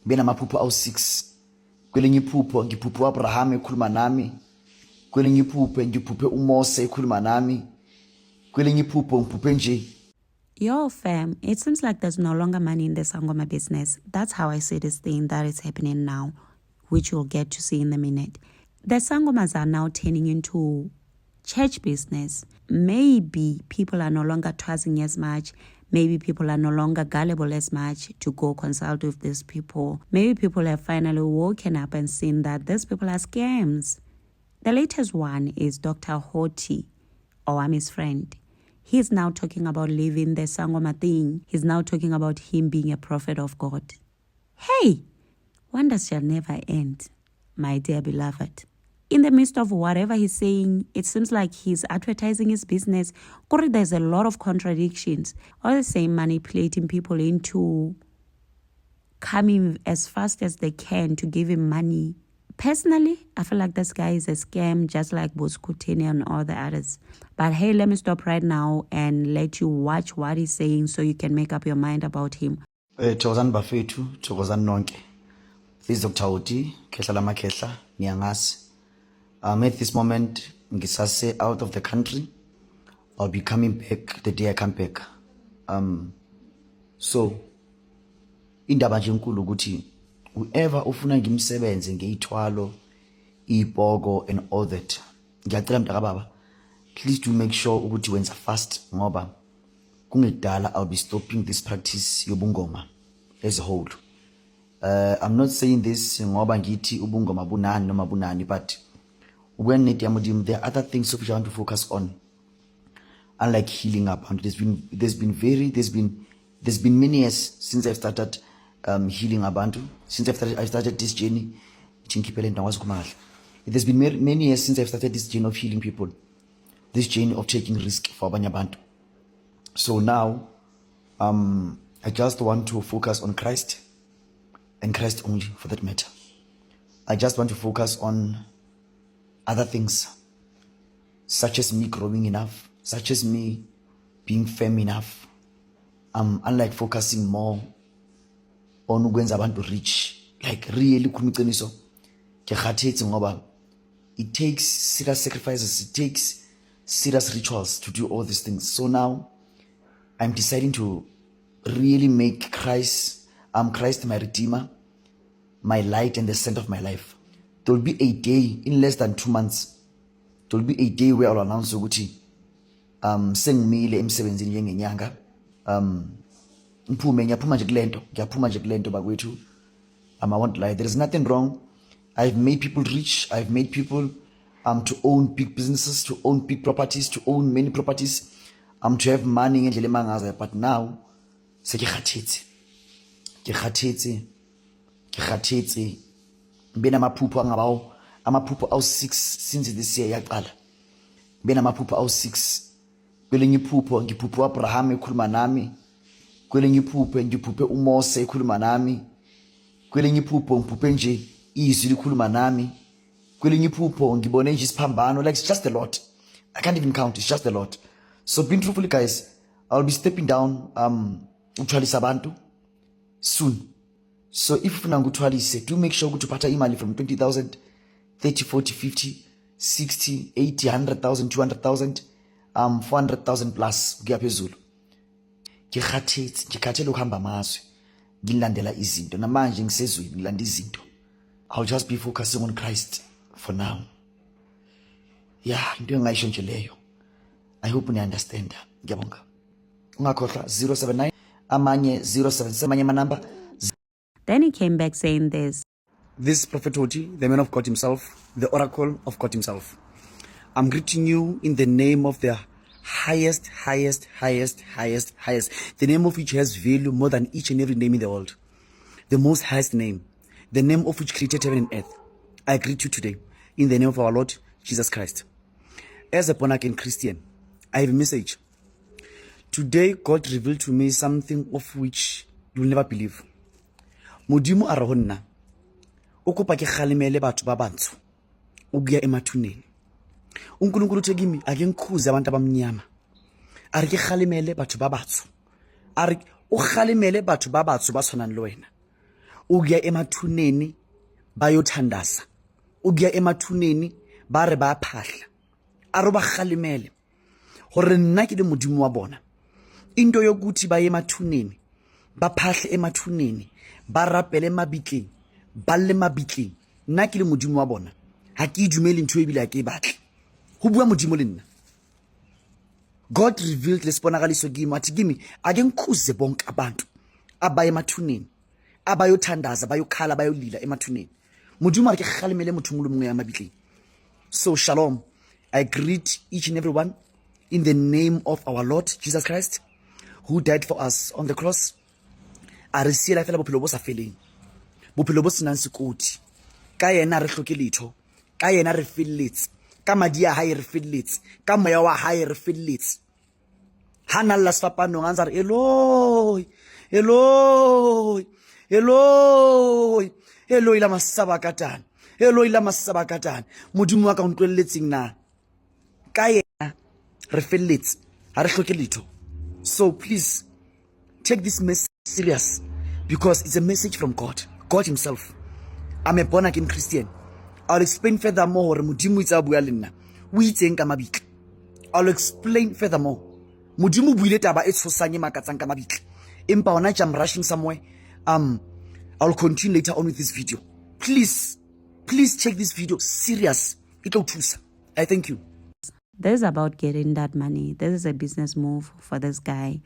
benamaphupho awu-6. Kwelinye iphupho ngiphuphe u-Abraham ekhuluma nami, kwelinye iphupho ngiphuphe uMose ekhuluma nami, kwelinye iphupho ngiphuphe nje. Yo, fam, it seems like there's no longer money in the Sangoma business. That's how I see this thing that is happening now, which you'll get to see in a minute. The Sangomas are now turning into church business. Maybe people are no longer trusting as much. Maybe people are no longer gullible as much to go consult with these people. Maybe people have finally woken up and seen that these people are scams. The latest one is Dr. Hoti, Owami's friend. He's now talking about leaving the Sangoma thing. He's now talking about him being a prophet of God. Hey, wonders shall never end, my dear beloved. In the midst of whatever he's saying, it seems like he's advertising his business. There's a lot of contradictions. All the same, manipulating people into coming as fast as they can to give him money. Personally, I feel like this guy is a scam, just like Boskutini and all the others. But hey, let me stop right now and let you watch what he's saying so you can make up your mind about him. Thokozani bafethu, thokozani nonke. This is Dr. Hoti, Khehla lama Khehla, niyangasi. At this moment, ngisase out of the country. I'll be coming back the day I come back. So, indaba nje enkulu ukuthi whoever ufuna ngimsebenze ngeyithwalo, ibhogo and all that. Ngiyacela mntaka baba, please do make sure ukuthi wenza fast ngoba kungedala I'll be stopping this practice yobungoma as a whole. I'm not saying this ngoba ngithi ubungoma bunani noma bunani, but when there are other things which I want to focus on, unlike healing abantu. There's been many years since I've started healing abantu, since I started this journey. There's been many years since I've started this journey of healing people, this journey of taking risk for abanye abantu. So now I just want to focus on Christ and Christ only, for that matter. I just want to focus on other things, such as me growing enough, such as me being firm enough. Unlike focusing more on ukwenza abantu rich, like really kumiqiniso ngiyakhathetse ngoba it takes serious sacrifices, it takes serious rituals to do all these things. So now I'm deciding to really make Christ my Redeemer, my light and the center of my life. There will be a day in less than 2 months. There will be a day where I'll announce ukuthi sengimile emsebenzini njengenyanga. Ngiyaphuma nje kulento bakwethu. I won't lie, there is nothing wrong. I've made people rich. I've made people to own big businesses, to own big properties, to own many properties, to have money ngendlela emangazayo. But now sekikhathetse benamaphupho angabawo amaphupho awu-6 since this year yaqala. Benamaphupho awu-6. Kwelinye iphupho ngiphuphe u-Abraham ekhuluma nami, kwelinye iphupho ngiphuphe uMose ekhuluma nami, kwelinye iphupho ngiphuphe nje izwi likhuluma nami, kwelinye iphupho ngibone nje isiphambano. Like, it's just a lot. I can't even count. It's just a lot. So being truthful, guys, I'll be stepping down uthwalisa abantu soon. So if ufuna ngikuthwalise, do make sure ukuthi uphatha imali from 20,000, 30, 40, 50, 60, 80, 100,000, 200,000, 400,000 plus kuya phezulu. Ngikhathele ukuhamba amazwe ngilandela izinto, namanje ngisezweni ngilanda izinto. I'll just be focusing on Christ for now. Yeah, into engayisho nje leyo. I hope you understand. Ngiyabonga. Ungakhohlwa 079 amanye 077 amanye manamba. Then he came back saying this. This Prophet Hoti, the man of God himself, the oracle of God himself. I'm greeting you in the name of the highest, the name of which has value more than each and every name in the world. The most highest name, the name of which created heaven and earth. I greet you today in the name of our Lord Jesus Christ. As a born-again Christian, I have a message. Today, God revealed to me something of which you will never believe. Modimo a re ho nna o kopa ke kgalemele batho ba bantsho o buya emathuneng. uNkulunkulu uthi kimi ake ngikhuze abantu abamnyama, a re ke kgalemele batho ba batsho, a re o kgalemele batho ba batsho ba tshwanang le wena. ukuya emathuneni bayothandaza, ukuya emathuneni ba re ba phahla, a re ba kgalemele gore nna ke le modimo wa bona. Into yokuthi baye emathuneni, ba phahle emathuneni, ba rapele mabitleng, ba le mabitleng, nna ke le modimo wa bona, ha ke dumele ntho e bile ha ke batle. Ho bua modimo le nna. God revealed lesibonakaliso kimi wathi kimi ake ngikhuze bonke abantu abaye emathuneni, abayothandaza, bayokhala, bayolila emathuneni. Modimo a re ke kgalemele motho mo le mongwe ya mabitleng. So shalom, I greet each and everyone in the name of our Lord Jesus Christ, who died for us on the cross. A re siela fela bophelo bo sa feleng, bophelo bo senang sekoti. Ka yena re hloke letho, ka yena re felletse, ka madi a hae re felletse, ka moya wa hae re felletse. Hana la sapanong a ntse re Eloi, Eloi, Eloi, Eloi la masabakatana, Eloi la masabakatana. Modimo wa ka o ntlwelletseng na, ka yena re felletse, ha re hloke letho. So please take this message serious, because it's a message from God, God himself. I'm a born again Christian. I'll explain furthermore hore modimo itse a bua le nna o itseng ka mabitla. I'll explain furthermore. Modimo buile taba e tshosang e makatsang ka mabitla, empa hona I'm rushing somewhere. I'll continue later on with this video. Please take this video serious. It'll thusa. I thank you. This is about getting that money. This is a business move for this guy.